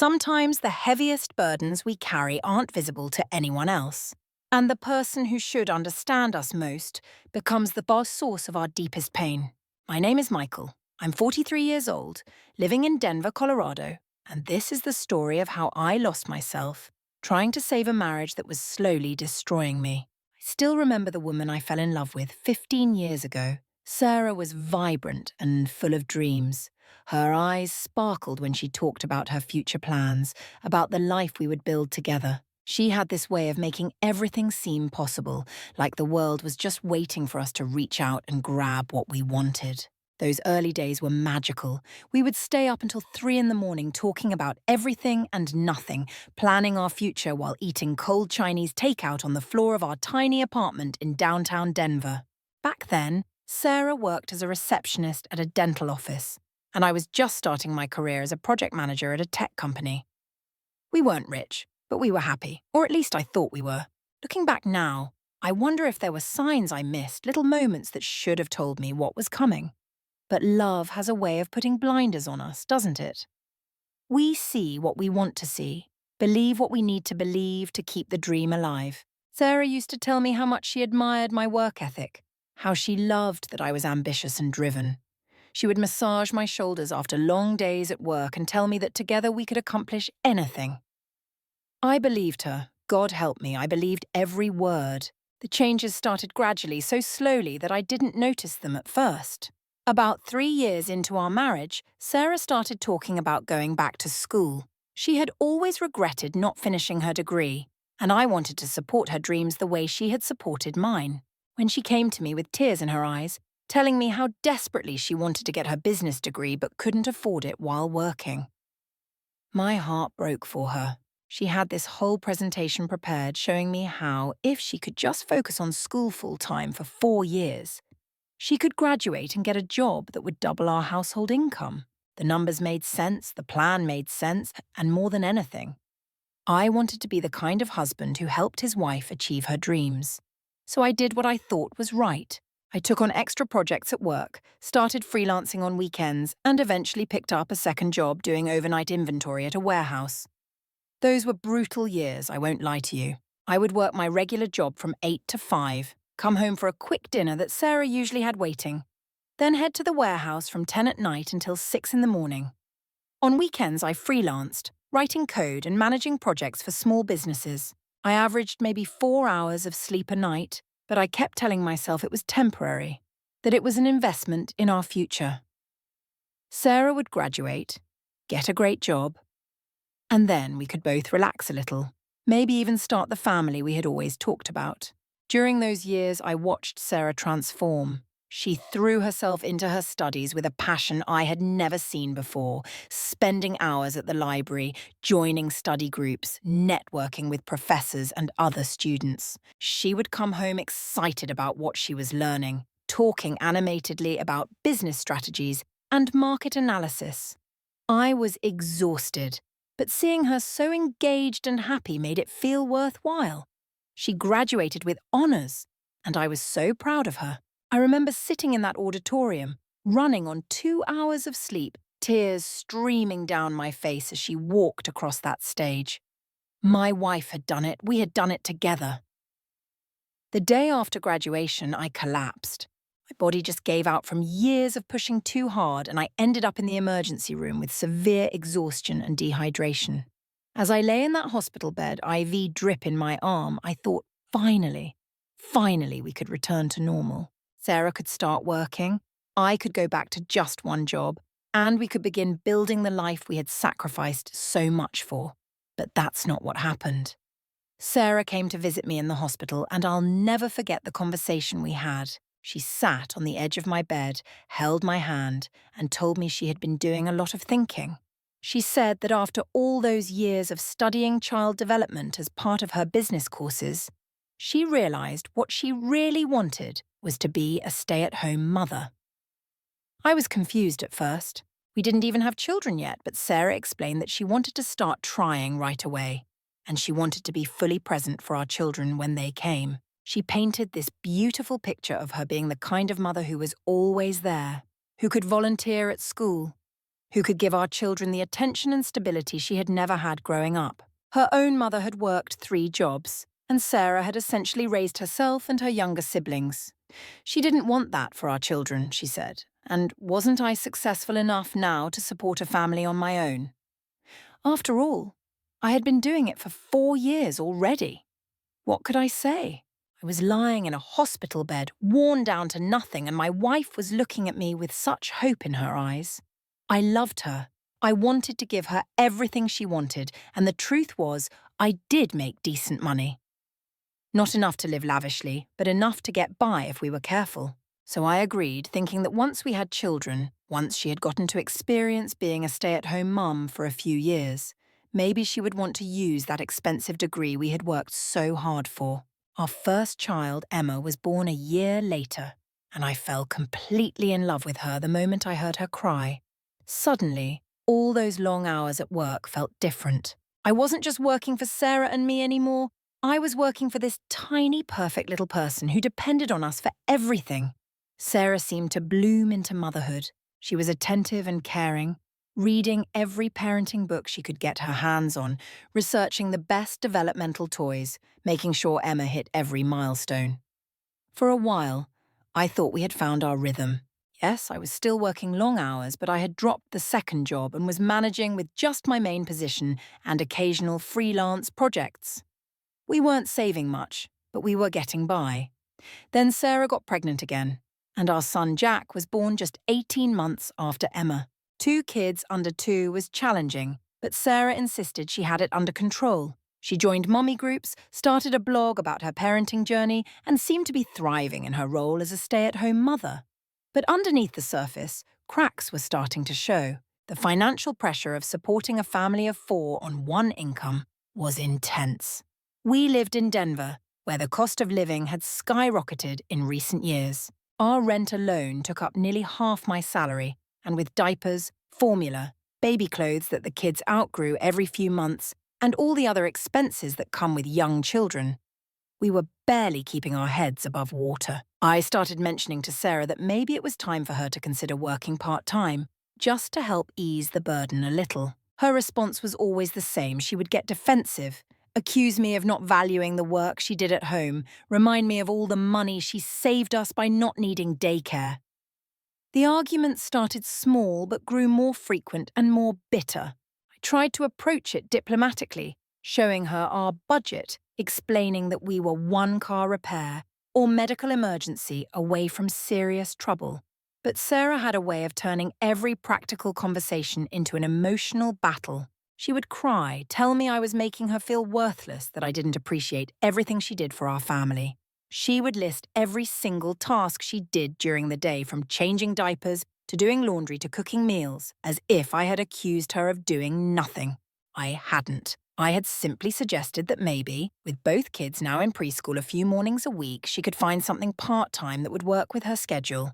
Sometimes the heaviest burdens we carry aren't visible to anyone else, and the person who should understand us most becomes the source of our deepest pain. My name is Michael. I'm 43 years old, living in Denver, Colorado, and this is the story of how I lost myself trying to save a marriage that was slowly destroying me. I still remember the woman I fell in love with 15 years ago. Sarah was vibrant and full of dreams. Her eyes sparkled when she talked about her future plans, about the life we would build together. She had this way of making everything seem possible, like the world was just waiting for us to reach out and grab what we wanted. Those early days were magical. We would stay up until 3 in the morning talking about everything and nothing, planning our future while eating cold Chinese takeout on the floor of our tiny apartment in downtown Denver. Back then, Sarah worked as a receptionist at a dental office, and I was just starting my career as a project manager at a tech company. We weren't rich, but we were happy, or at least I thought we were. Looking back now, I wonder if there were signs I missed, little moments that should have told me what was coming. But love has a way of putting blinders on us, doesn't it? We see what we want to see, believe what we need to believe to keep the dream alive. Sarah used to tell me how much she admired my work ethic, how she loved that I was ambitious and driven. She would massage my shoulders after long days at work and tell me that together we could accomplish anything. I believed her. God help me, I believed every word. The changes started gradually, so slowly that I didn't notice them at first. About 3 years into our marriage, Sarah started talking about going back to school. She had always regretted not finishing her degree, and I wanted to support her dreams the way she had supported mine. When she came to me with tears in her eyes, telling me how desperately she wanted to get her business degree but couldn't afford it while working. My heart broke for her. She had this whole presentation prepared showing me how, if she could just focus on school full-time for 4 years, she could graduate and get a job that would double our household income. The numbers made sense, the plan made sense, and more than anything, I wanted to be the kind of husband who helped his wife achieve her dreams. So I did what I thought was right. I took on extra projects at work, started freelancing on weekends, and eventually picked up a second job doing overnight inventory at a warehouse. Those were brutal years, I won't lie to you. I would work my regular job from 8 to 5, come home for a quick dinner that Sarah usually had waiting, then head to the warehouse from 10 at night until 6 in the morning. On weekends, I freelanced, writing code and managing projects for small businesses. I averaged maybe 4 hours of sleep a night, but I kept telling myself it was temporary, that it was an investment in our future. Sarah would graduate, get a great job, and then we could both relax a little, maybe even start the family we had always talked about. During those years, I watched Sarah transform. She threw herself into her studies with a passion I had never seen before, spending hours at the library, joining study groups, networking with professors and other students. She would come home excited about what she was learning, talking animatedly about business strategies and market analysis. I was exhausted, but seeing her so engaged and happy made it feel worthwhile. She graduated with honors, and I was so proud of her. I remember sitting in that auditorium, running on 2 hours of sleep, tears streaming down my face as she walked across that stage. My wife had done it. We had done it together. The day after graduation, I collapsed. My body just gave out from years of pushing too hard, and I ended up in the emergency room with severe exhaustion and dehydration. As I lay in that hospital bed, IV drip in my arm, I thought, finally we could return to normal. Sarah could start working, I could go back to just one job, and we could begin building the life we had sacrificed so much for. But that's not what happened. Sarah came to visit me in the hospital, and I'll never forget the conversation we had. She sat on the edge of my bed, held my hand, and told me she had been doing a lot of thinking. She said that after all those years of studying child development as part of her business courses, she realized what she really wanted was to be a stay-at-home mother. I was confused at first. We didn't even have children yet, but Sarah explained that she wanted to start trying right away, and she wanted to be fully present for our children when they came. She painted this beautiful picture of her being the kind of mother who was always there, who could volunteer at school, who could give our children the attention and stability she had never had growing up. Her own mother had worked 3 jobs, and Sarah had essentially raised herself and her younger siblings. She didn't want that for our children, she said, and wasn't I successful enough now to support a family on my own? After all, I had been doing it for 4 years already. What could I say? I was lying in a hospital bed, worn down to nothing, and my wife was looking at me with such hope in her eyes. I loved her. I wanted to give her everything she wanted, and the truth was, I did make decent money. Not enough to live lavishly, but enough to get by if we were careful. So I agreed, thinking that once we had children, once she had gotten to experience being a stay-at-home mum for a few years, maybe she would want to use that expensive degree we had worked so hard for. Our first child, Emma, was born a year later, and I fell completely in love with her the moment I heard her cry. Suddenly, all those long hours at work felt different. I wasn't just working for Sarah and me anymore. I was working for this tiny, perfect little person who depended on us for everything. Sarah seemed to bloom into motherhood. She was attentive and caring, reading every parenting book she could get her hands on, researching the best developmental toys, making sure Emma hit every milestone. For a while, I thought we had found our rhythm. Yes, I was still working long hours, but I had dropped the second job and was managing with just my main position and occasional freelance projects. We weren't saving much, but we were getting by. Then Sarah got pregnant again, and our son Jack was born just 18 months after Emma. 2 kids under 2 was challenging, but Sarah insisted she had it under control. She joined mummy groups, started a blog about her parenting journey, and seemed to be thriving in her role as a stay-at-home mother. But underneath the surface, cracks were starting to show. The financial pressure of supporting a family of 4 on one income was intense. We lived in Denver, where the cost of living had skyrocketed in recent years. Our rent alone took up nearly half my salary, and with diapers, formula, baby clothes that the kids outgrew every few months, and all the other expenses that come with young children, we were barely keeping our heads above water. I started mentioning to Sarah that maybe it was time for her to consider working part-time, just to help ease the burden a little. Her response was always the same. She would get defensive, accuse me of not valuing the work she did at home, remind me of all the money she saved us by not needing daycare. The arguments started small but grew more frequent and more bitter. I tried to approach it diplomatically, showing her our budget, explaining that we were 1-car repair or medical emergency away from serious trouble. But Sarah had a way of turning every practical conversation into an emotional battle. She would cry, tell me I was making her feel worthless, that I didn't appreciate everything she did for our family. She would list every single task she did during the day, from changing diapers to doing laundry to cooking meals, as if I had accused her of doing nothing. I hadn't. I had simply suggested that maybe, with both kids now in preschool a few mornings a week, she could find something part-time that would work with her schedule.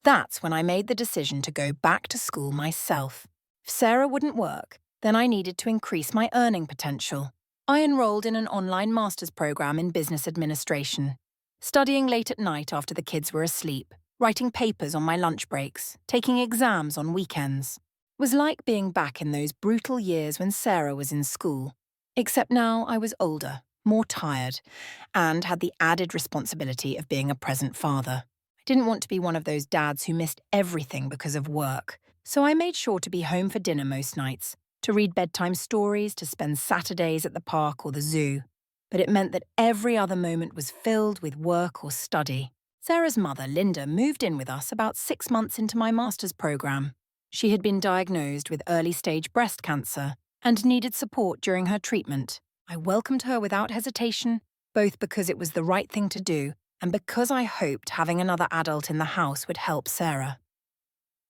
That's when I made the decision to go back to school myself. If Sarah wouldn't work, then I needed to increase my earning potential. I enrolled in an online master's program in business administration, studying late at night after the kids were asleep, writing papers on my lunch breaks, taking exams on weekends. It was like being back in those brutal years when Sarah was in school. Except now I was older, more tired, and had the added responsibility of being a present father. I didn't want to be one of those dads who missed everything because of work, so I made sure to be home for dinner most nights, to read bedtime stories, to spend Saturdays at the park or the zoo. But it meant that every other moment was filled with work or study. Sarah's mother, Linda, moved in with us about 6 months into my master's program. She had been diagnosed with early-stage breast cancer and needed support during her treatment. I welcomed her without hesitation, both because it was the right thing to do and because I hoped having another adult in the house would help Sarah.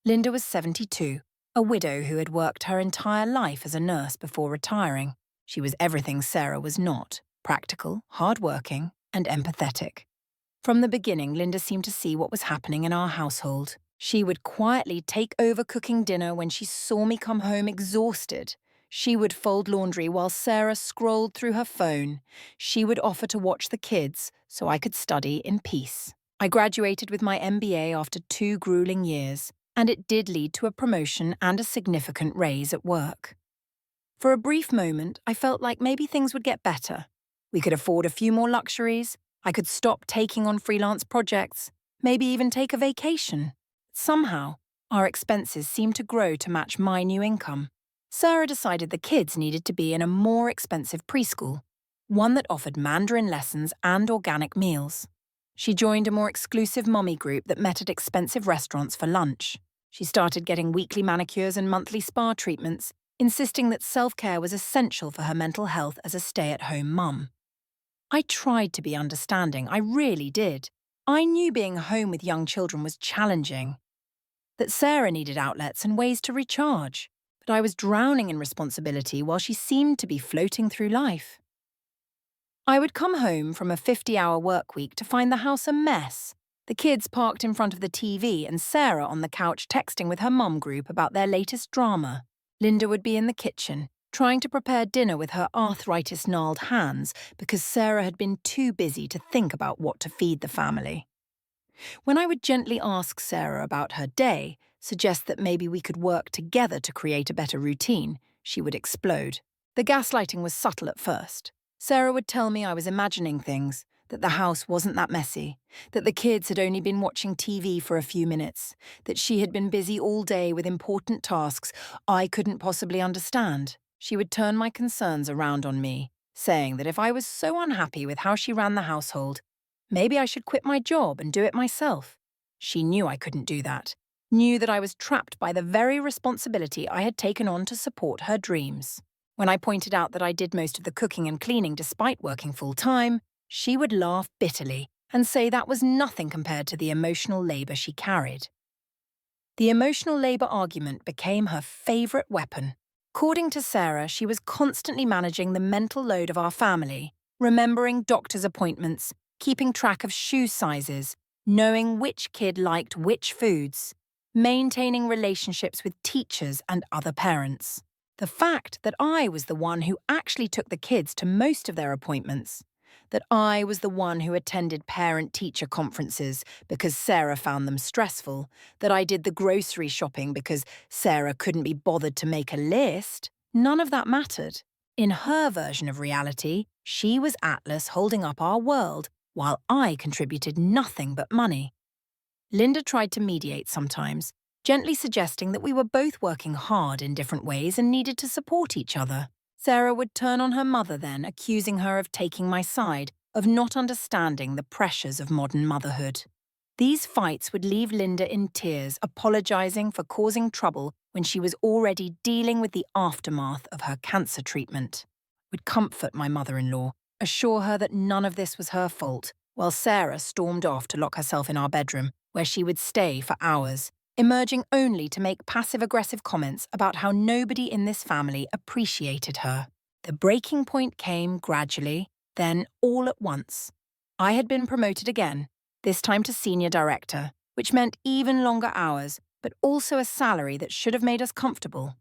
Linda was 72, a widow who had worked her entire life as a nurse before retiring. She was everything Sarah was not: practical, hard-working, and empathetic. From the beginning, Linda seemed to see what was happening in our household. She would quietly take over cooking dinner when she saw me come home exhausted. She would fold laundry while Sarah scrolled through her phone. She would offer to watch the kids so I could study in peace. I graduated with my MBA after 2 grueling years, And it did lead to a promotion and a significant raise at work. For a brief moment, I felt like maybe things would get better. We could afford a few more luxuries, I could stop taking on freelance projects, maybe even take a vacation. Somehow, our expenses seemed to grow to match my new income. Sarah decided the kids needed to be in a more expensive preschool, one that offered Mandarin lessons and organic meals. She joined a more exclusive mummy group that met at expensive restaurants for lunch. She started getting weekly manicures and monthly spa treatments, insisting that self-care was essential for her mental health as a stay-at-home mum. I tried to be understanding, I really did. I knew being home with young children was challenging, that Sarah needed outlets and ways to recharge, but I was drowning in responsibility while she seemed to be floating through life. I would come home from a 50-hour work week to find the house a mess, the kids parked in front of the TV and Sarah on the couch texting with her mum group about their latest drama. Linda would be in the kitchen, trying to prepare dinner with her arthritis-gnarled hands because Sarah had been too busy to think about what to feed the family. When I would gently ask Sarah about her day, suggest that maybe we could work together to create a better routine, she would explode. The gaslighting was subtle at first. Sarah would tell me I was imagining things, that the house wasn't that messy, that the kids had only been watching TV for a few minutes, that she had been busy all day with important tasks I couldn't possibly understand. She would turn my concerns around on me, saying that if I was so unhappy with how she ran the household, maybe I should quit my job and do it myself. She knew I couldn't do that, knew that I was trapped by the very responsibility I had taken on to support her dreams. When I pointed out that I did most of the cooking and cleaning despite working full-time, she would laugh bitterly and say that was nothing compared to the emotional labor she carried. The emotional labor argument became her favorite weapon. According to Sarah, she was constantly managing the mental load of our family, remembering doctor's appointments, keeping track of shoe sizes, knowing which kid liked which foods, maintaining relationships with teachers and other parents. The fact that I was the one who actually took the kids to most of their appointments, that I was the one who attended parent-teacher conferences because Sarah found them stressful, that I did the grocery shopping because Sarah couldn't be bothered to make a list, none of that mattered. In her version of reality, she was Atlas holding up our world, while I contributed nothing but money. Linda tried to mediate sometimes, gently suggesting that we were both working hard in different ways and needed to support each other. Sarah would turn on her mother then, accusing her of taking my side, of not understanding the pressures of modern motherhood. These fights would leave Linda in tears, apologizing for causing trouble when she was already dealing with the aftermath of her cancer treatment. I would comfort my mother-in-law, assure her that none of this was her fault, while Sarah stormed off to lock herself in our bedroom, where she would stay for hours, emerging only to make passive-aggressive comments about how nobody in this family appreciated her. The breaking point came gradually, then all at once. I had been promoted again, this time to senior director, which meant even longer hours, but also a salary that should have made us comfortable.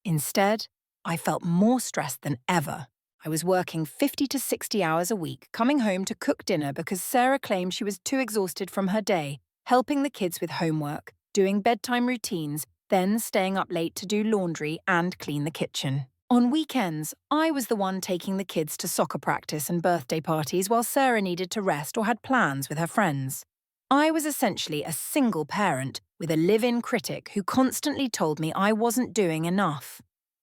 Instead, I felt more stressed than ever. I was working 50 to 60 hours a week, coming home to cook dinner because Sarah claimed she was too exhausted from her day, helping the kids with homework, doing bedtime routines, then staying up late to do laundry and clean the kitchen. On weekends, I was the one taking the kids to soccer practice and birthday parties while Sarah needed to rest or had plans with her friends. I was essentially a single parent with a live-in critic who constantly told me I wasn't doing enough.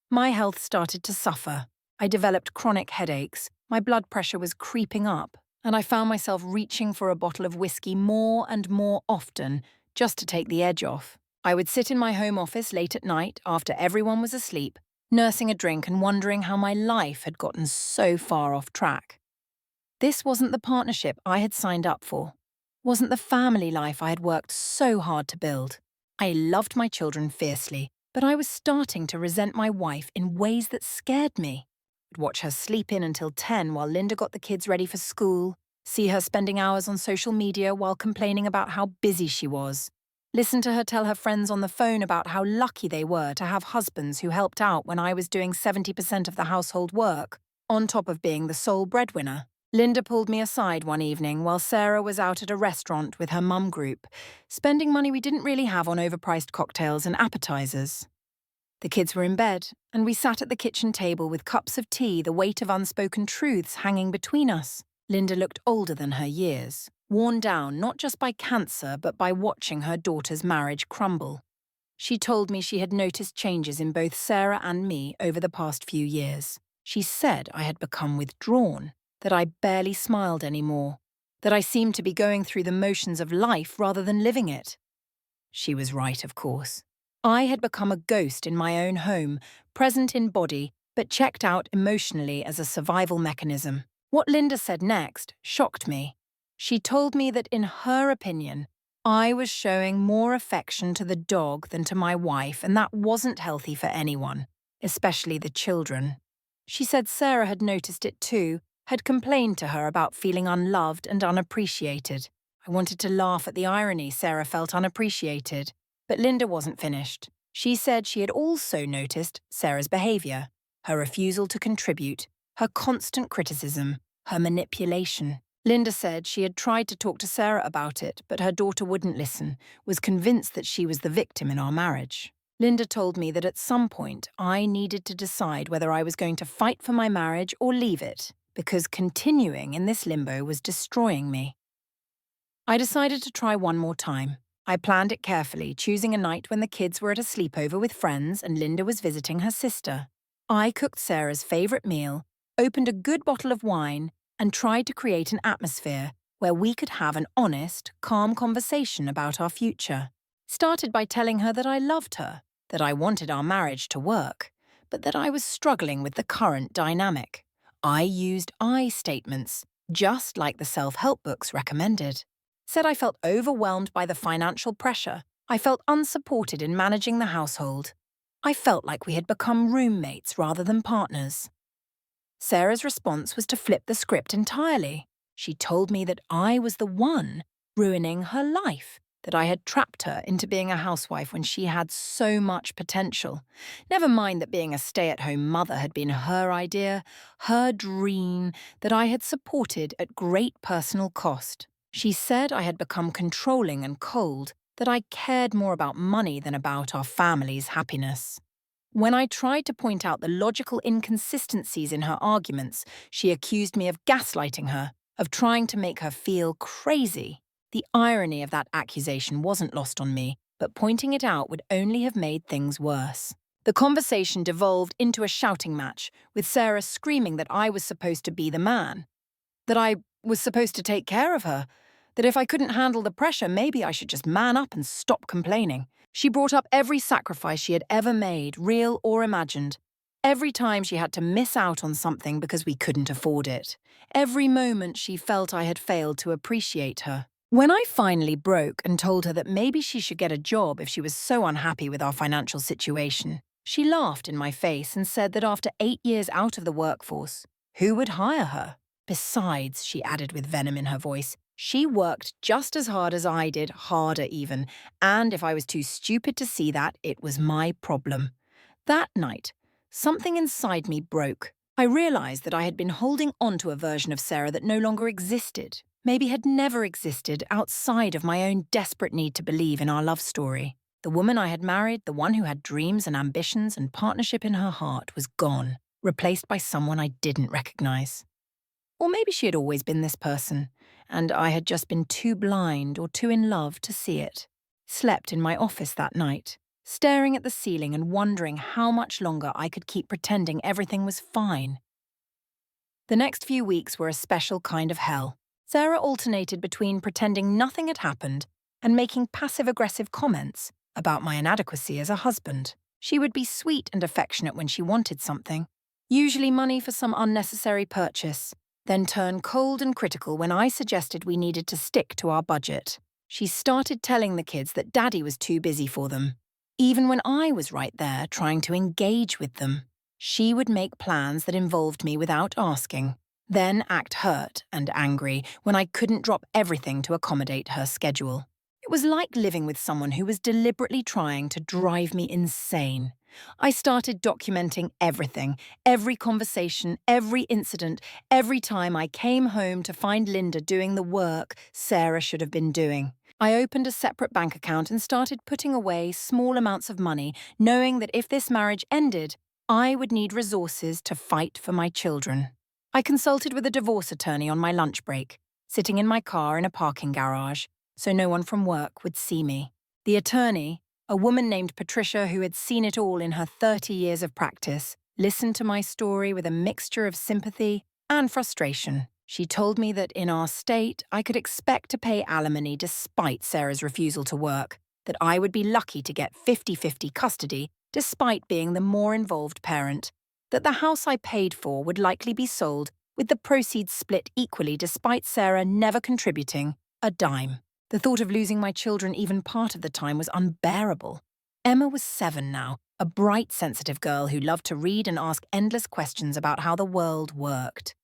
My health started to suffer. I developed chronic headaches, my blood pressure was creeping up, and I found myself reaching for a bottle of whiskey more and more often, just to take the edge off. I would sit in my home office late at night after everyone was asleep, nursing a drink and wondering how my life had gotten so far off track. This wasn't the partnership I had signed up for, wasn't the family life I had worked so hard to build. I loved my children fiercely, but I was starting to resent my wife in ways that scared me. I'd watch her sleep in until 10 while Linda got the kids ready for school, see her spending hours on social media while complaining about how busy she was, listen to her tell her friends on the phone about how lucky they were to have husbands who helped out when I was doing 70% of the household work, on top of being the sole breadwinner. Linda pulled me aside one evening while Sarah was out at a restaurant with her mum group, spending money we didn't really have on overpriced cocktails and appetizers. The kids were in bed, and we sat at the kitchen table with cups of tea, the weight of unspoken truths hanging between us. Linda looked older than her years, worn down not just by cancer but by watching her daughter's marriage crumble. She told me she had noticed changes in both Sarah and me over the past few years. She said I had become withdrawn, that I barely smiled anymore, that I seemed to be going through the motions of life rather than living it. She was right, of course. I had become a ghost in my own home, present in body, but checked out emotionally as a survival mechanism. What Linda said next shocked me. She told me that in her opinion, I was showing more affection to the dog than to my wife, and that wasn't healthy for anyone, especially the children. She said Sarah had noticed it too, had complained to her about feeling unloved and unappreciated. I wanted to laugh at the irony Sarah felt unappreciated, but Linda wasn't finished. She said she had also noticed Sarah's behavior, her refusal to contribute, her constant criticism, her manipulation. Linda said she had tried to talk to Sarah about it, but her daughter wouldn't listen, was convinced that she was the victim in our marriage. Linda told me that at some point I needed to decide whether I was going to fight for my marriage or leave it, because continuing in this limbo was destroying me. I decided to try one more time. I planned it carefully, choosing a night when the kids were at a sleepover with friends and Linda was visiting her sister. I cooked Sarah's favourite meal, opened a good bottle of wine, and tried to create an atmosphere where we could have an honest, calm conversation about our future. Started by telling her that I loved her, that I wanted our marriage to work, but that I was struggling with the current dynamic. I used I statements, just like the self-help books recommended. Said I felt overwhelmed by the financial pressure. I felt unsupported in managing the household. I felt like we had become roommates rather than partners. Sarah's response was to flip the script entirely. She told me that I was the one ruining her life, that I had trapped her into being a housewife when she had so much potential. Never mind that being a stay-at-home mother had been her idea, her dream, that I had supported at great personal cost. She said I had become controlling and cold, that I cared more about money than about our family's happiness. When I tried to point out the logical inconsistencies in her arguments, she accused me of gaslighting her, of trying to make her feel crazy. The irony of that accusation wasn't lost on me, but pointing it out would only have made things worse. The conversation devolved into a shouting match, with Sarah screaming that I was supposed to be the man, that I was supposed to take care of her, that if I couldn't handle the pressure, maybe I should just man up and stop complaining. She brought up every sacrifice she had ever made, real or imagined. Every time she had to miss out on something because we couldn't afford it. Every moment she felt I had failed to appreciate her. When I finally broke and told her that maybe she should get a job if she was so unhappy with our financial situation, she laughed in my face and said that after 8 years out of the workforce, who would hire her? Besides, she added with venom in her voice, she worked just as hard as I did, harder even, and if I was too stupid to see that, it was my problem. That night, something inside me broke. I realized that I had been holding on to a version of Sarah that no longer existed, maybe had never existed outside of my own desperate need to believe in our love story. The woman I had married, the one who had dreams and ambitions and partnership in her heart, was gone, replaced by someone I didn't recognize. Or maybe she had always been this person, and I had just been too blind or too in love to see it. Slept in my office that night, staring at the ceiling and wondering how much longer I could keep pretending everything was fine. The next few weeks were a special kind of hell. Sarah alternated between pretending nothing had happened and making passive-aggressive comments about my inadequacy as a husband. She would be sweet and affectionate when she wanted something, usually money for some unnecessary purchase, then turn cold and critical when I suggested we needed to stick to our budget. She started telling the kids that Daddy was too busy for them, even when I was right there trying to engage with them. She would make plans that involved me without asking, then act hurt and angry when I couldn't drop everything to accommodate her schedule. It was like living with someone who was deliberately trying to drive me insane. I started documenting everything, every conversation, every incident, every time I came home to find Linda doing the work Sarah should have been doing. I opened a separate bank account and started putting away small amounts of money, knowing that if this marriage ended, I would need resources to fight for my children. I consulted with a divorce attorney on my lunch break, sitting in my car in a parking garage, so no one from work would see me. The attorney, a woman named Patricia who had seen it all in her 30 years of practice, listened to my story with a mixture of sympathy and frustration. She told me that in our state, I could expect to pay alimony despite Sarah's refusal to work, that I would be lucky to get 50-50 custody despite being the more involved parent, that the house I paid for would likely be sold with the proceeds split equally despite Sarah never contributing a dime. The thought of losing my children even part of the time was unbearable. Emma was 7 now, a bright, sensitive girl who loved to read and ask endless questions about how the world worked.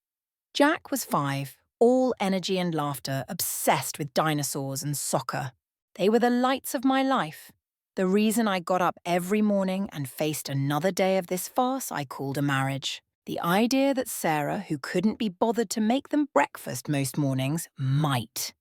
Jack was 5, all energy and laughter, obsessed with dinosaurs and soccer. They were the lights of my life. The reason I got up every morning and faced another day of this farce I called a marriage. The idea that Sarah, who couldn't be bothered to make them breakfast most mornings, might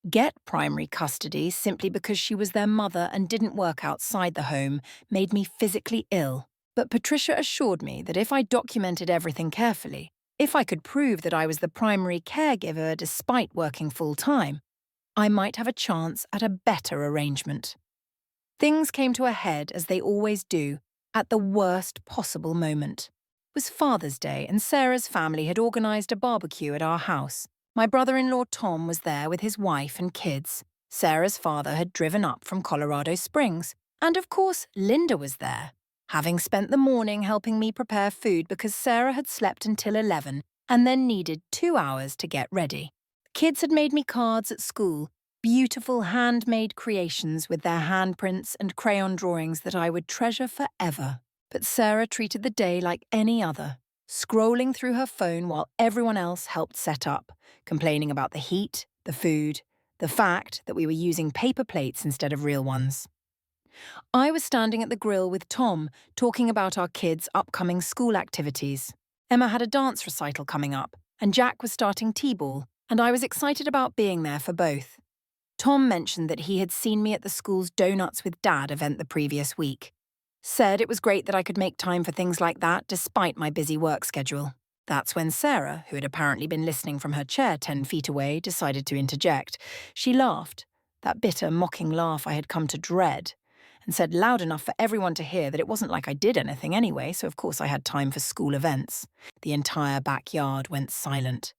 get primary custody simply because she was their mother and didn't work outside the home made me physically ill. But Patricia assured me that if I documented everything carefully, if I could prove that I was the primary caregiver despite working full-time, I might have a chance at a better arrangement. Things came to a head, as they always do, at the worst possible moment. It was Father's Day and Sarah's family had organised a barbecue at our house. My brother-in-law Tom was there with his wife and kids. Sarah's father had driven up from Colorado Springs. And of course, Linda was there, having spent the morning helping me prepare food because Sarah had slept until 11 and then needed 2 hours to get ready. The kids had made me cards at school, beautiful handmade creations with their handprints and crayon drawings that I would treasure forever. But Sarah treated the day like any other, scrolling through her phone while everyone else helped set up, complaining about the heat, the food, the fact that we were using paper plates instead of real ones. I was standing at the grill with Tom, talking about our kids' upcoming school activities. Emma had a dance recital coming up, and Jack was starting T-ball, and I was excited about being there for both. Tom mentioned that he had seen me at the school's Donuts with Dad event the previous week. Said it was great that I could make time for things like that despite my busy work schedule. That's when Sarah, who had apparently been listening from her chair 10 feet away, decided to interject. She laughed, that bitter, mocking laugh I had come to dread, and said loud enough for everyone to hear that it wasn't like I did anything anyway, so of course I had time for school events. The entire backyard went silent.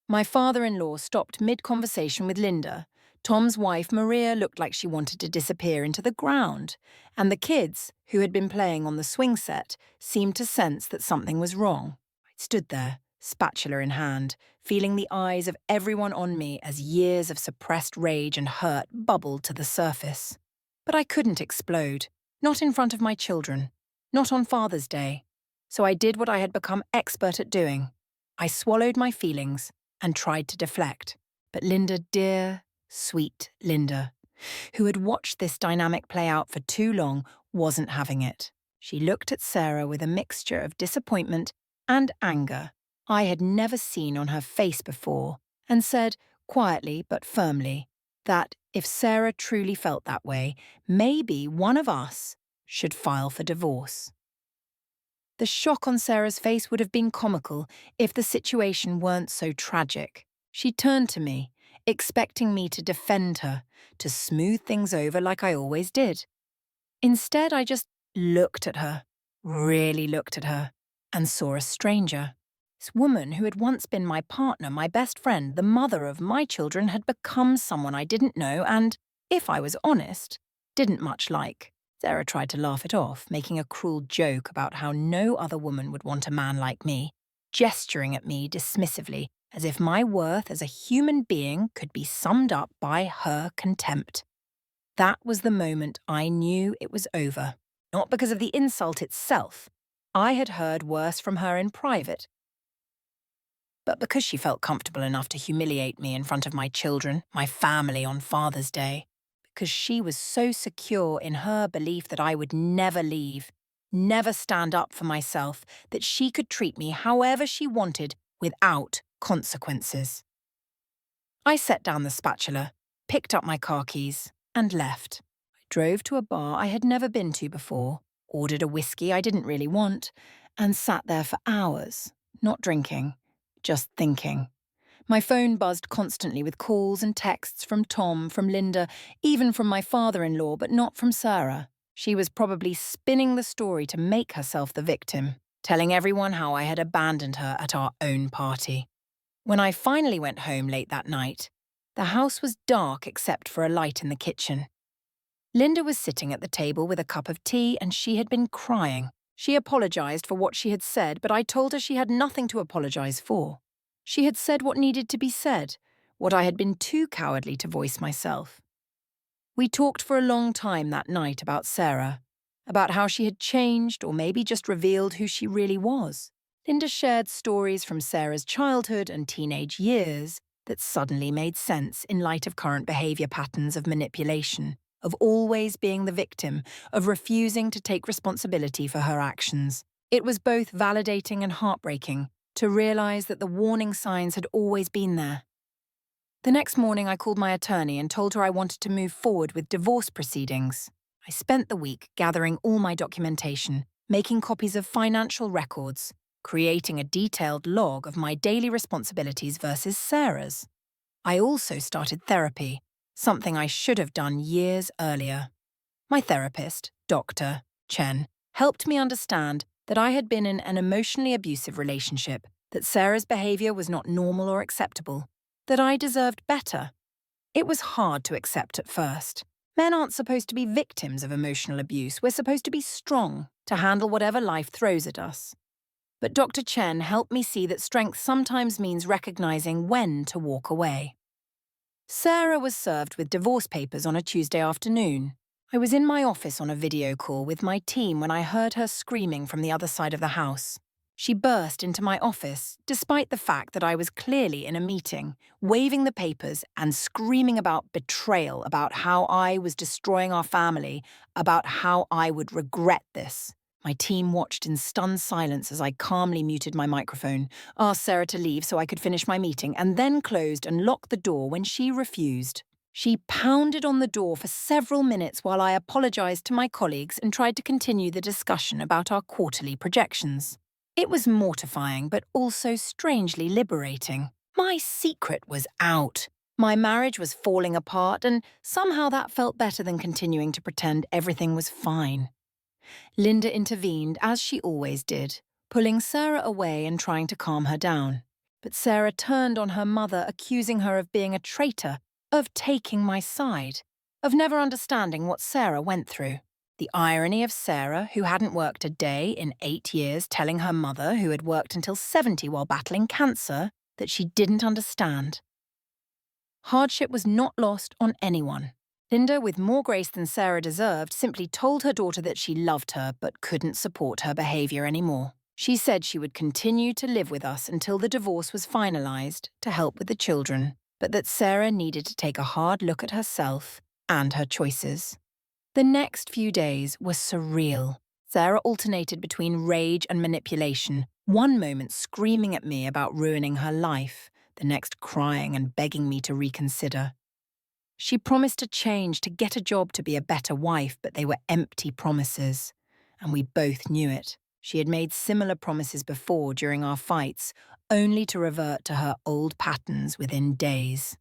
My father-in-law stopped mid-conversation with Linda. Tom's wife, Maria, looked like she wanted to disappear into the ground, and the kids, who had been playing on the swing set, seemed to sense that something was wrong. I stood there, spatula in hand, feeling the eyes of everyone on me as years of suppressed rage and hurt bubbled to the surface. But I couldn't explode, not in front of my children, not on Father's Day. So I did what I had become expert at doing. I swallowed my feelings and tried to deflect. But Linda, dear, sweet Linda, who had watched this dynamic play out for too long, wasn't having it. She looked at Sarah with a mixture of disappointment and anger I had never seen on her face before, and said, quietly but firmly, that if Sarah truly felt that way, maybe one of us should file for divorce. The shock on Sarah's face would have been comical if the situation weren't so tragic. She turned to me, expecting me to defend her, to smooth things over like I always did. Instead, I just looked at her, really looked at her, and saw a stranger. This woman who had once been my partner, my best friend, the mother of my children, had become someone I didn't know and, if I was honest, didn't much like. Sarah tried to laugh it off, making a cruel joke about how no other woman would want a man like me, gesturing at me dismissively, as if my worth as a human being could be summed up by her contempt. That was the moment I knew it was over. Not because of the insult itself. I had heard worse from her in private. But because she felt comfortable enough to humiliate me in front of my children, my family on Father's Day. because she was so secure in her belief that I would never leave, never stand up for myself, that she could treat me however she wanted without consequences. I set down the spatula, picked up my car keys, and left. I drove to a bar I had never been to before, ordered a whiskey I didn't really want, and sat there for hours, not drinking, just thinking. My phone buzzed constantly with calls and texts from Tom, from Linda, even from my father-in-law, but not from Sarah. She was probably spinning the story to make herself the victim, telling everyone how I had abandoned her at our own party. When I finally went home late that night, the house was dark except for a light in the kitchen. Linda was sitting at the table with a cup of tea and she had been crying. She apologized for what she had said, but I told her she had nothing to apologize for. She had said what needed to be said, what I had been too cowardly to voice myself. We talked for a long time that night about Sarah, about how she had changed or maybe just revealed who she really was. Linda shared stories from Sarah's childhood and teenage years that suddenly made sense in light of current behavior patterns of manipulation, of always being the victim, of refusing to take responsibility for her actions. It was both validating and heartbreaking to realize that the warning signs had always been there. The next morning, I called my attorney and told her I wanted to move forward with divorce proceedings. I spent the week gathering all my documentation, making copies of financial records, creating a detailed log of my daily responsibilities versus Sarah's. I also started therapy, something I should have done years earlier. My therapist, Dr. Chen, helped me understand that I had been in an emotionally abusive relationship, that Sarah's behavior was not normal or acceptable, that I deserved better. It was hard to accept at first. Men aren't supposed to be victims of emotional abuse. We're supposed to be strong, to handle whatever life throws at us. But Dr. Chen helped me see that strength sometimes means recognizing when to walk away. Sarah was served with divorce papers on a Tuesday afternoon. I was in my office on a video call with my team when I heard her screaming from the other side of the house. She burst into my office, despite the fact that I was clearly in a meeting, waving the papers and screaming about betrayal, about how I was destroying our family, about how I would regret this. My team watched in stunned silence as I calmly muted my microphone, asked Sarah to leave so I could finish my meeting, and then closed and locked the door when she refused. She pounded on the door for several minutes while I apologized to my colleagues and tried to continue the discussion about our quarterly projections. It was mortifying, but also strangely liberating. My secret was out. My marriage was falling apart, and somehow that felt better than continuing to pretend everything was fine. Linda intervened, as she always did, pulling Sarah away and trying to calm her down. But Sarah turned on her mother, accusing her of being a traitor, of taking my side, of never understanding what Sarah went through. The irony of Sarah, who hadn't worked a day in 8 years, telling her mother, who had worked until 70 while battling cancer, that she didn't understand. Hardship was not lost on anyone. Linda, with more grace than Sarah deserved, simply told her daughter that she loved her but couldn't support her behavior anymore. She said she would continue to live with us until the divorce was finalized to help with the children, but that Sarah needed to take a hard look at herself and her choices. The next few days were surreal. Sarah alternated between rage and manipulation, one moment screaming at me about ruining her life, the next crying and begging me to reconsider. She promised to change, to get a job, to be a better wife, but they were empty promises. And we both knew it. She had made similar promises before during our fights, only to revert to her old patterns within days.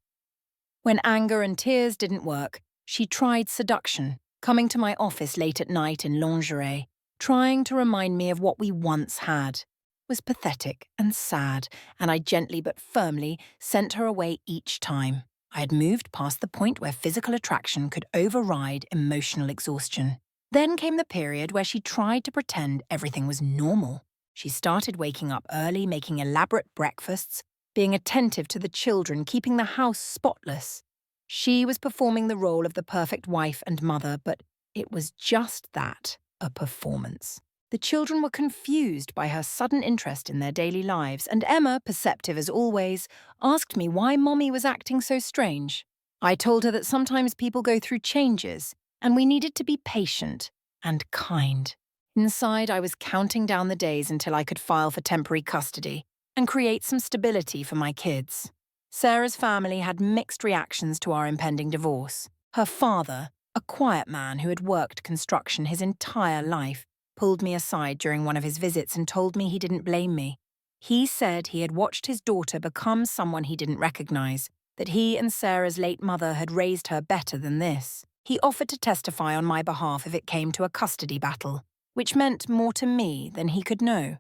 When anger and tears didn't work, she tried seduction, coming to my office late at night in lingerie, trying to remind me of what we once had. It was pathetic and sad, and I gently but firmly sent her away each time. I had moved past the point where physical attraction could override emotional exhaustion. Then came the period where she tried to pretend everything was normal. She started waking up early, making elaborate breakfasts, being attentive to the children, keeping the house spotless. She was performing the role of the perfect wife and mother, but it was just that, a performance. The children were confused by her sudden interest in their daily lives, and Emma, perceptive as always, asked me why Mommy was acting so strange. I told her that sometimes people go through changes, and we needed to be patient and kind. Inside, I was counting down the days until I could file for temporary custody and create some stability for my kids. Sarah's family had mixed reactions to our impending divorce. Her father, a quiet man who had worked construction his entire life, pulled me aside during one of his visits and told me he didn't blame me. He said he had watched his daughter become someone he didn't recognize, that he and Sarah's late mother had raised her better than this. He offered to testify on my behalf if it came to a custody battle, which meant more to me than he could know.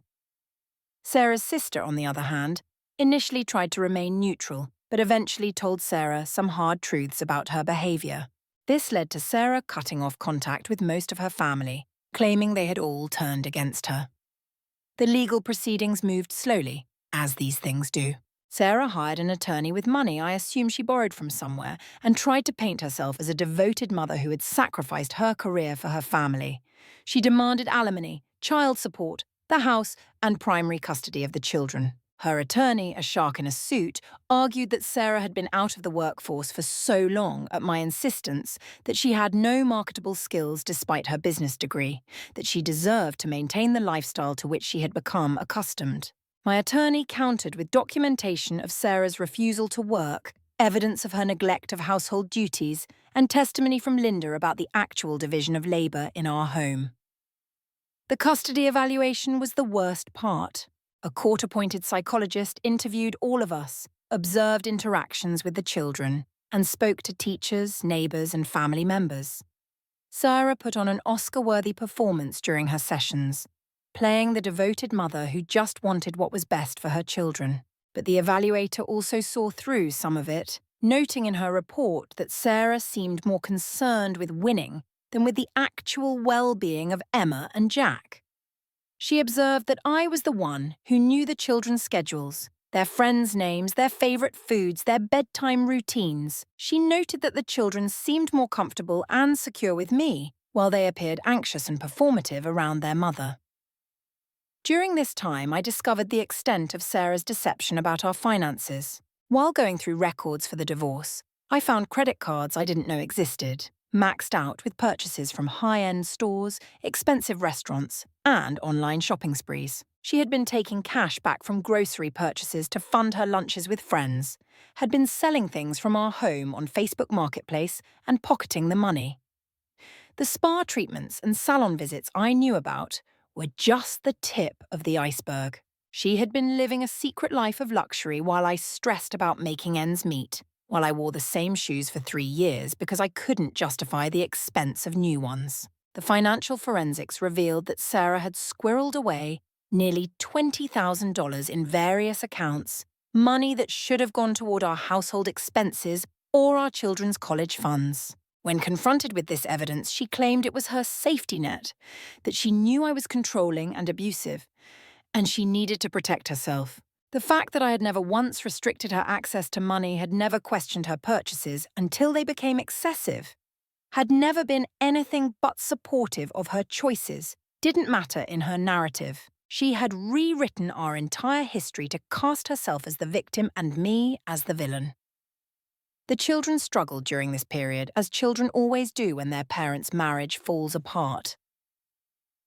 Sarah's sister, on the other hand, initially tried to remain neutral, but eventually told Sarah some hard truths about her behavior. This led to Sarah cutting off contact with most of her family, claiming they had all turned against her. The legal proceedings moved slowly, as these things do. Sarah hired an attorney with money I assume she borrowed from somewhere and tried to paint herself as a devoted mother who had sacrificed her career for her family. She demanded alimony, child support, the house, and primary custody of the children. Her attorney, a shark in a suit, argued that Sarah had been out of the workforce for so long at my insistence that she had no marketable skills despite her business degree, that she deserved to maintain the lifestyle to which she had become accustomed. My attorney countered with documentation of Sarah's refusal to work, evidence of her neglect of household duties, and testimony from Linda about the actual division of labour in our home. The custody evaluation was the worst part. A court-appointed psychologist interviewed all of us, observed interactions with the children, and spoke to teachers, neighbours, and family members. Sarah put on an Oscar-worthy performance during her sessions, playing the devoted mother who just wanted what was best for her children. But the evaluator also saw through some of it, noting in her report that Sarah seemed more concerned with winning than with the actual well-being of Emma and Jack. She observed that I was the one who knew the children's schedules, their friends' names, their favourite foods, their bedtime routines. She noted that the children seemed more comfortable and secure with me, while they appeared anxious and performative around their mother. During this time, I discovered the extent of Sarah's deception about our finances. While going through records for the divorce, I found credit cards I didn't know existed, maxed out with purchases from high-end stores, expensive restaurants, and online shopping sprees. She had been taking cash back from grocery purchases to fund her lunches with friends, had been selling things from our home on Facebook Marketplace and pocketing the money. The spa treatments and salon visits I knew about were just the tip of the iceberg. She had been living a secret life of luxury while I stressed about making ends meet, while I wore the same shoes for 3 years because I couldn't justify the expense of new ones. The financial forensics revealed that Sarah had squirreled away nearly $20,000 in various accounts, money that should have gone toward our household expenses or our children's college funds. When confronted with this evidence, she claimed it was her safety net, that she knew I was controlling and abusive, and she needed to protect herself. The fact that I had never once restricted her access to money, had never questioned her purchases until they became excessive, had never been anything but supportive of her choices, didn't matter in her narrative. She had rewritten our entire history to cast herself as the victim and me as the villain. The children struggled during this period, as children always do when their parents' marriage falls apart.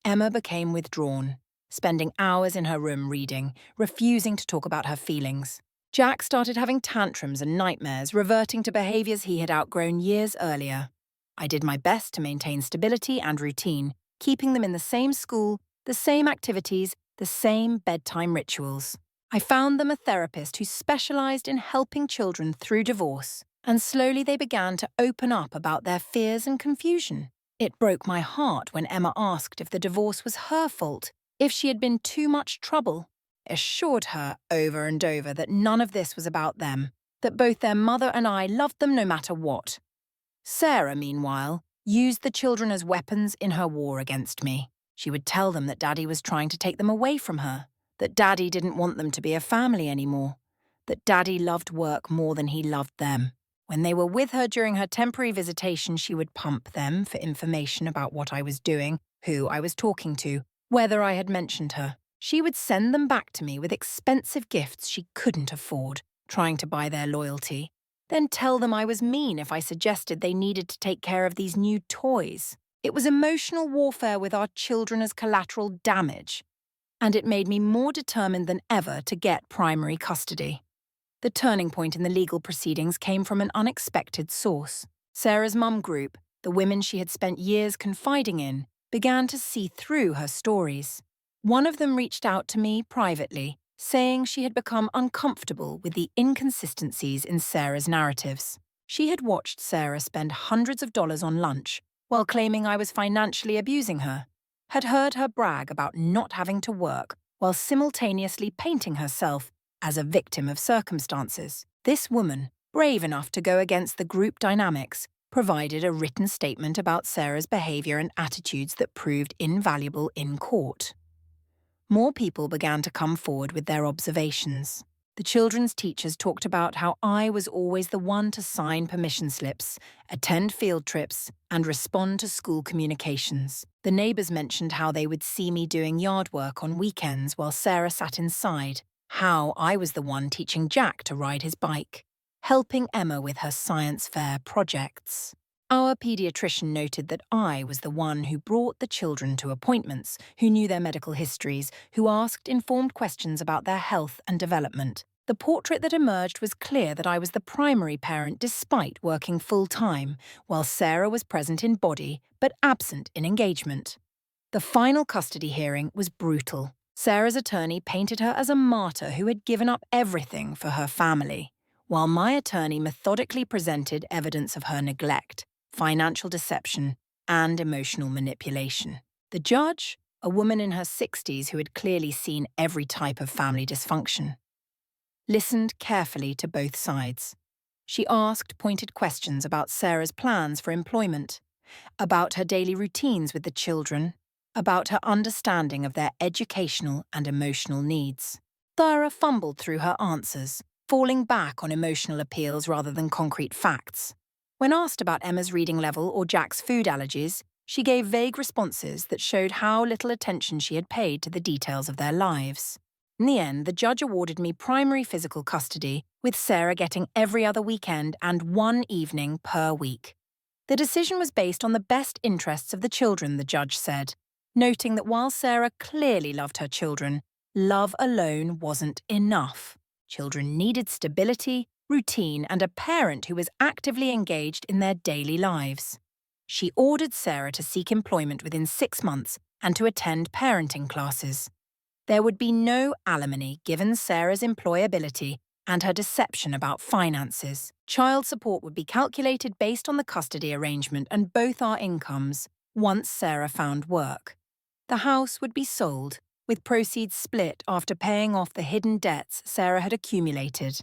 Emma became withdrawn, spending hours in her room reading, refusing to talk about her feelings. Jack started having tantrums and nightmares, reverting to behaviours he had outgrown years earlier. I did my best to maintain stability and routine, keeping them in the same school, the same activities, the same bedtime rituals. I found them a therapist who specialised in helping children through divorce, and slowly they began to open up about their fears and confusion. It broke my heart when Emma asked if the divorce was her fault, if she had been too much trouble. I assured her over and over that none of this was about them, that both their mother and I loved them no matter what. Sarah, meanwhile, used the children as weapons in her war against me. She would tell them that Daddy was trying to take them away from her, that Daddy didn't want them to be a family anymore, that Daddy loved work more than he loved them. When they were with her during her temporary visitation, she would pump them for information about what I was doing, who I was talking to, whether I had mentioned her. She would send them back to me with expensive gifts she couldn't afford, trying to buy their loyalty. then tell them I was mean if I suggested they needed to take care of these new toys. It was emotional warfare with our children as collateral damage, and it made me more determined than ever to get primary custody. The turning point in the legal proceedings came from an unexpected source. Sarah's mum group, the women she had spent years confiding in, began to see through her stories. One of them reached out to me privately, saying she had become uncomfortable with the inconsistencies in Sarah's narratives. She had watched Sarah spend hundreds of dollars on lunch while claiming I was financially abusing her, had heard her brag about not having to work while simultaneously painting herself as a victim of circumstances. This woman, brave enough to go against the group dynamics, provided a written statement about Sarah's behavior and attitudes that proved invaluable in court. More people began to come forward with their observations. The children's teachers talked about how I was always the one to sign permission slips, attend field trips, and respond to school communications. The neighbours mentioned how they would see me doing yard work on weekends while Sarah sat inside, how I was the one teaching Jack to ride his bike, helping Emma with her science fair projects. Our paediatrician noted that I was the one who brought the children to appointments, who knew their medical histories, who asked informed questions about their health and development. The portrait that emerged was clear that I was the primary parent despite working full-time, while Sarah was present in body but absent in engagement. The final custody hearing was brutal. Sarah's attorney painted her as a martyr who had given up everything for her family, while my attorney methodically presented evidence of her neglect, financial deception, and emotional manipulation. The judge, a woman in her 60s who had clearly seen every type of family dysfunction, listened carefully to both sides. She asked pointed questions about Sarah's plans for employment, about her daily routines with the children, about her understanding of their educational and emotional needs. Sarah fumbled through her answers, falling back on emotional appeals rather than concrete facts. When asked about Emma's reading level or Jack's food allergies, she gave vague responses that showed how little attention she had paid to the details of their lives. In the end, the judge awarded me primary physical custody, with Sarah getting every other weekend and one evening per week. The decision was based on the best interests of the children, the judge said, noting that while Sarah clearly loved her children, love alone wasn't enough. Children needed stability, routine, and a parent who was actively engaged in their daily lives. She ordered Sarah to seek employment within 6 months and to attend parenting classes. There would be no alimony given Sarah's employability and her deception about finances. Child support would be calculated based on the custody arrangement and both our incomes once Sarah found work. The house would be sold, with proceeds split after paying off the hidden debts Sarah had accumulated.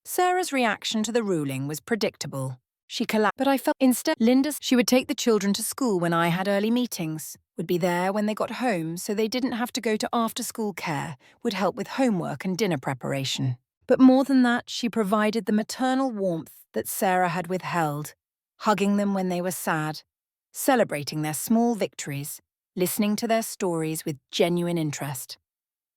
Sarah's reaction to the ruling was predictable. She collapsed, but I felt instead she would take the children to school when I had early meetings, would be there when they got home so they didn't have to go to after-school care, would help with homework and dinner preparation. But more than that, she provided the maternal warmth that Sarah had withheld, hugging them when they were sad, celebrating their small victories, listening to their stories with genuine interest.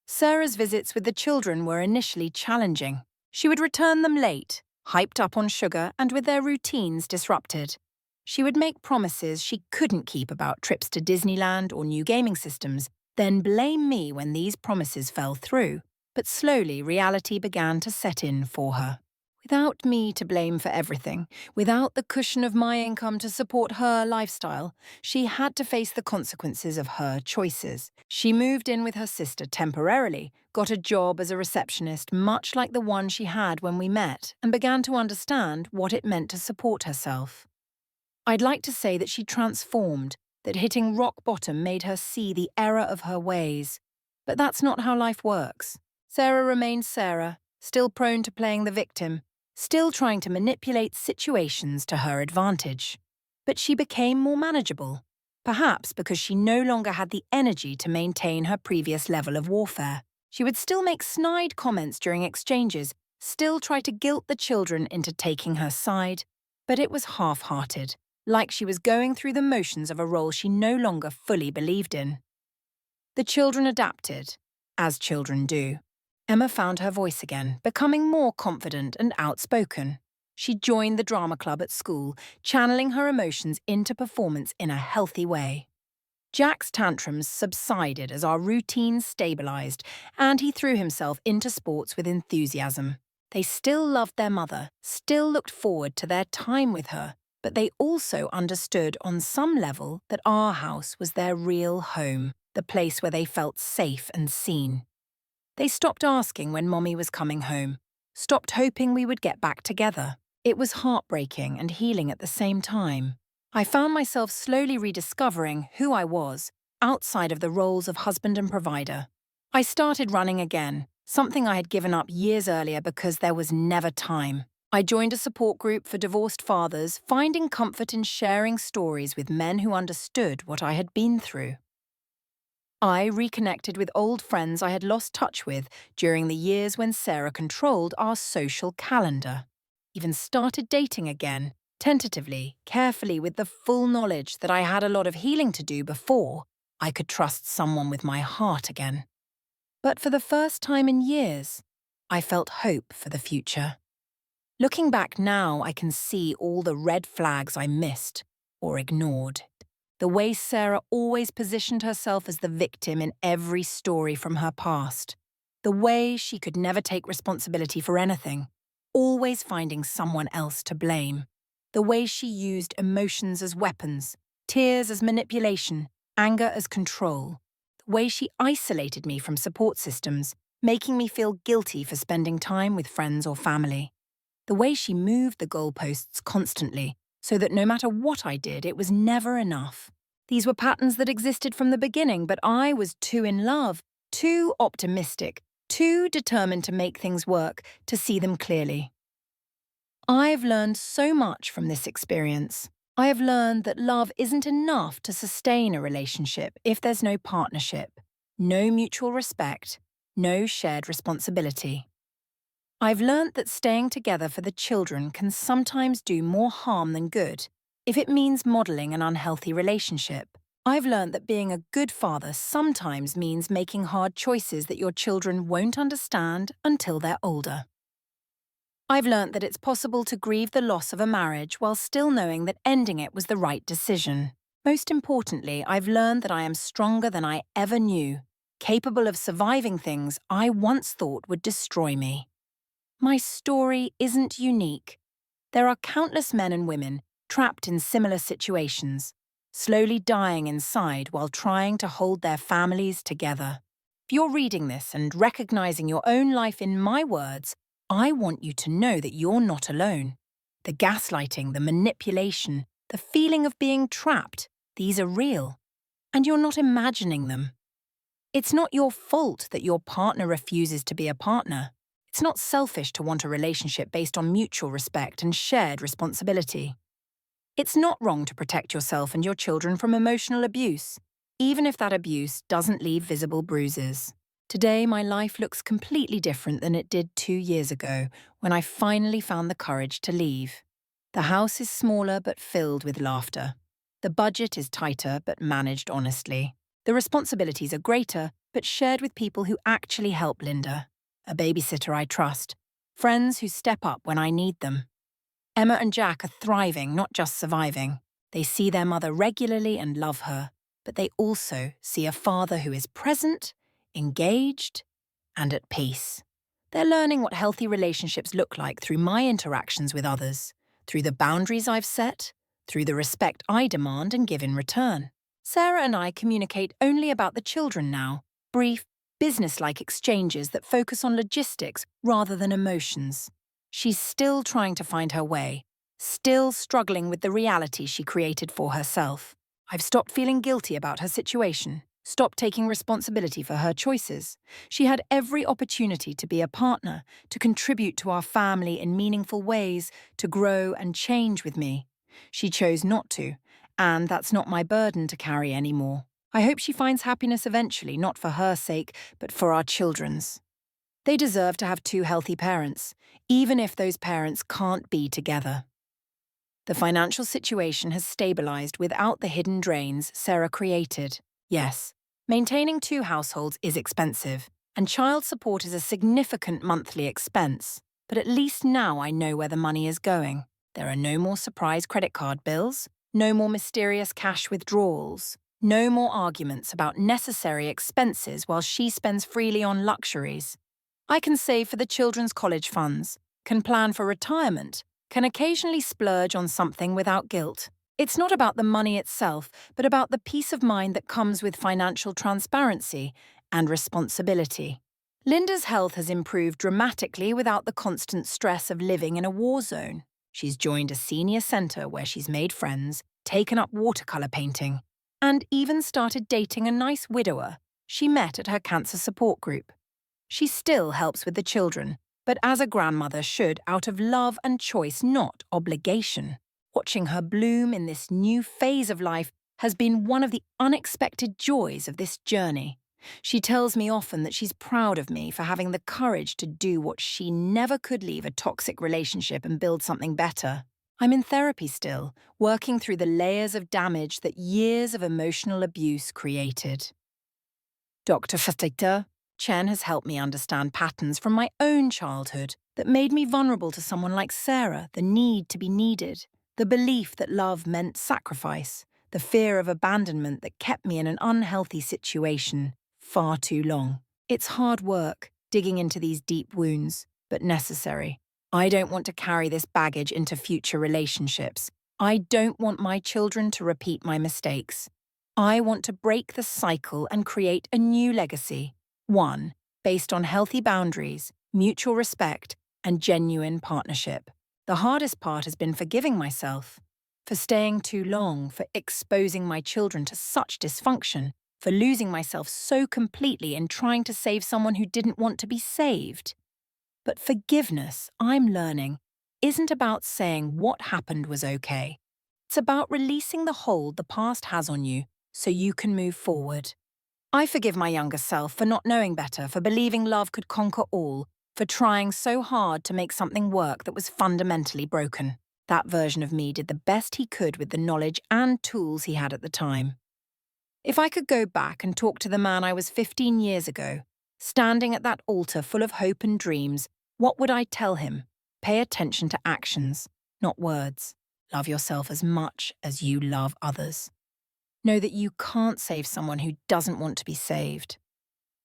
Sarah's visits with the children were initially challenging. She would return them late, hyped up on sugar and with their routines disrupted. She would make promises she couldn't keep about trips to Disneyland or new gaming systems, then blame me when these promises fell through. But slowly reality began to set in for her. Without me to blame for everything, without the cushion of my income to support her lifestyle, she had to face the consequences of her choices. She moved in with her sister temporarily, got a job as a receptionist much like the one she had when we met, and began to understand what it meant to support herself. I'd like to say that she transformed, that hitting rock bottom made her see the error of her ways. But that's not how life works. Sarah remained Sarah, still prone to playing the victim, still trying to manipulate situations to her advantage. But she became more manageable, perhaps because she no longer had the energy to maintain her previous level of warfare. She would still make snide comments during exchanges, still try to guilt the children into taking her side, but it was half-hearted, like she was going through the motions of a role she no longer fully believed in. The children adapted, as children do. Emma found her voice again, becoming more confident and outspoken. She joined the drama club at school, channeling her emotions into performance in a healthy way. Jack's tantrums subsided as our routines stabilized, and he threw himself into sports with enthusiasm. They still loved their mother, still looked forward to their time with her, but they also understood on some level that our house was their real home, the place where they felt safe and seen. They stopped asking when Mommy was coming home, stopped hoping we would get back together. It was heartbreaking and healing at the same time. I found myself slowly rediscovering who I was outside of the roles of husband and provider. I started running again, something I had given up years earlier because there was never time. I joined a support group for divorced fathers, finding comfort in sharing stories with men who understood what I had been through. I reconnected with old friends I had lost touch with during the years when Sarah controlled our social calendar. Even started dating again, tentatively, carefully, with the full knowledge that I had a lot of healing to do before I could trust someone with my heart again. But for the first time in years, I felt hope for the future. Looking back now, I can see all the red flags I missed or ignored. The way Sarah always positioned herself as the victim in every story from her past. The way she could never take responsibility for anything, always finding someone else to blame. The way she used emotions as weapons, tears as manipulation, anger as control. The way she isolated me from support systems, making me feel guilty for spending time with friends or family. The way she moved the goalposts constantly, so that no matter what I did, it was never enough. These were patterns that existed from the beginning, but I was too in love, too optimistic, too determined to make things work, to see them clearly. I've learned so much from this experience. I have learned that love isn't enough to sustain a relationship if there's no partnership, no mutual respect, no shared responsibility. I've learnt that staying together for the children can sometimes do more harm than good if it means modelling an unhealthy relationship. I've learnt that being a good father sometimes means making hard choices that your children won't understand until they're older. I've learnt that it's possible to grieve the loss of a marriage while still knowing that ending it was the right decision. Most importantly, I've learned that I am stronger than I ever knew, capable of surviving things I once thought would destroy me. My story isn't unique. There are countless men and women trapped in similar situations, slowly dying inside while trying to hold their families together. If you're reading this and recognizing your own life in my words, I want you to know that you're not alone. The gaslighting, the manipulation, the feeling of being trapped, these are real. And you're not imagining them. It's not your fault that your partner refuses to be a partner. It's not selfish to want a relationship based on mutual respect and shared responsibility. It's not wrong to protect yourself and your children from emotional abuse, even if that abuse doesn't leave visible bruises. Today, my life looks completely different than it did 2 years ago when I finally found the courage to leave. The house is smaller but filled with laughter. The budget is tighter but managed honestly. The responsibilities are greater but shared with people who actually help Linda. A babysitter I trust, friends who step up when I need them. Emma and Jack are thriving, not just surviving. They see their mother regularly and love her, but they also see a father who is present, engaged, and at peace. They're learning what healthy relationships look like through my interactions with others, through the boundaries I've set, through the respect I demand and give in return. Sarah and I communicate only about the children now, brief, business-like exchanges that focus on logistics rather than emotions. She's still trying to find her way, still struggling with the reality she created for herself. I've stopped feeling guilty about her situation, stopped taking responsibility for her choices. She had every opportunity to be a partner, to contribute to our family in meaningful ways, to grow and change with me. She chose not to, and that's not my burden to carry anymore. I hope she finds happiness eventually, not for her sake, but for our children's. They deserve to have 2 healthy parents, even if those parents can't be together. The financial situation has stabilized without the hidden drains Sarah created. Yes, maintaining 2 households is expensive, and child support is a significant monthly expense. But at least now I know where the money is going. There are no more surprise credit card bills, no more mysterious cash withdrawals, no more arguments about necessary expenses while she spends freely on luxuries. I can save for the children's college funds, can plan for retirement, can occasionally splurge on something without guilt. It's not about the money itself, but about the peace of mind that comes with financial transparency and responsibility. Linda's health has improved dramatically without the constant stress of living in a war zone. She's joined a senior centre where she's made friends, taken up watercolour painting, and even started dating a nice widower she met at her cancer support group. She still helps with the children, but as a grandmother should, out of love and choice, not obligation. Watching her bloom in this new phase of life has been one of the unexpected joys of this journey. She tells me often that she's proud of me for having the courage to do what she never could, leave a toxic relationship and build something better. I'm in therapy still, working through the layers of damage that years of emotional abuse created. Dr. Fatita Chen has helped me understand patterns from my own childhood that made me vulnerable to someone like Sarah, the need to be needed, the belief that love meant sacrifice, the fear of abandonment that kept me in an unhealthy situation far too long. It's hard work, digging into these deep wounds, but necessary. I don't want to carry this baggage into future relationships. I don't want my children to repeat my mistakes. I want to break the cycle and create a new legacy. One based on healthy boundaries, mutual respect, and genuine partnership. The hardest part has been forgiving myself for staying too long, for exposing my children to such dysfunction, for losing myself so completely in trying to save someone who didn't want to be saved. But forgiveness, I'm learning, isn't about saying what happened was okay. It's about releasing the hold the past has on you so you can move forward. I forgive my younger self for not knowing better, for believing love could conquer all, for trying so hard to make something work that was fundamentally broken. That version of me did the best he could with the knowledge and tools he had at the time. If I could go back and talk to the man I was 15 years ago, standing at that altar full of hope and dreams, what would I tell him? Pay attention to actions, not words. Love yourself as much as you love others. Know that you can't save someone who doesn't want to be saved.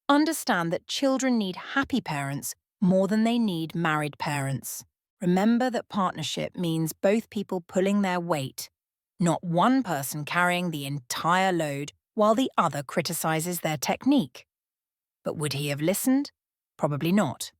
Understand that children need happy parents more than they need married parents. Remember that partnership means both people pulling their weight, not one person carrying the entire load while the other criticizes their technique. But would he have listened? Probably not.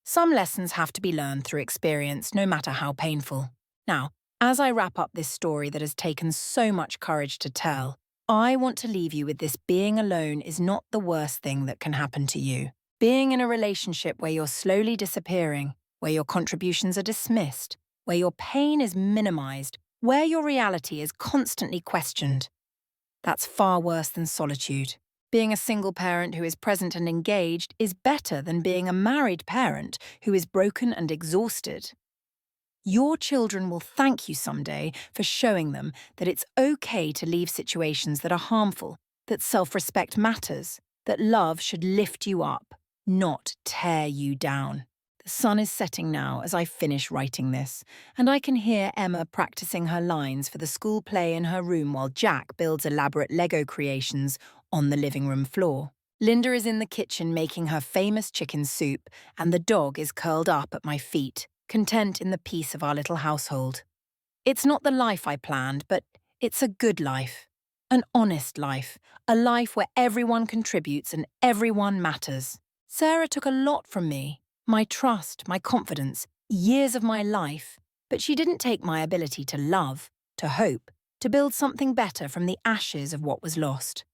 Some lessons have to be learned through experience, no matter how painful. Now, as I wrap up this story that has taken so much courage to tell, I want to leave you with this: being alone is not the worst thing that can happen to you. Being in a relationship where you're slowly disappearing, where your contributions are dismissed, where your pain is minimized, where your reality is constantly questioned. That's far worse than solitude. Being a single parent who is present and engaged is better than being a married parent who is broken and exhausted. Your children will thank you someday for showing them that it's okay to leave situations that are harmful, that self-respect matters, that love should lift you up, not tear you down. The sun is setting now as I finish writing this, and I can hear Emma practicing her lines for the school play in her room while Jack builds elaborate Lego creations on the living room floor. Linda is in the kitchen making her famous chicken soup, and the dog is curled up at my feet, content in the peace of our little household. It's not the life I planned, but it's a good life. An honest life. A life where everyone contributes and everyone matters. Sarah took a lot from me. My trust, my confidence, years of my life. But she didn't take my ability to love, to hope, to build something better from the ashes of what was lost.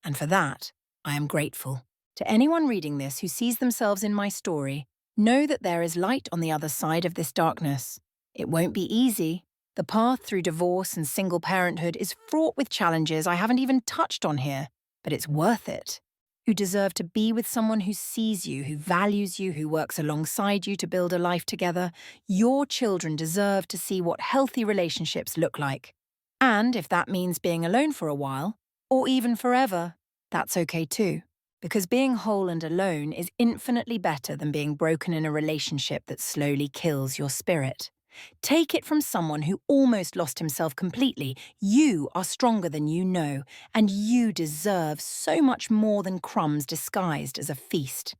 And for that, I am grateful. To anyone reading this who sees themselves in my story, know that there is light on the other side of this darkness. It won't be easy. The path through divorce and single parenthood is fraught with challenges I haven't even touched on here, but it's worth it. You deserve to be with someone who sees you, who values you, who works alongside you to build a life together. Your children deserve to see what healthy relationships look like. And if that means being alone for a while, or even forever, that's okay too. Because being whole and alone is infinitely better than being broken in a relationship that slowly kills your spirit. Take it from someone who almost lost himself completely. You are stronger than you know, and you deserve so much more than crumbs disguised as a feast.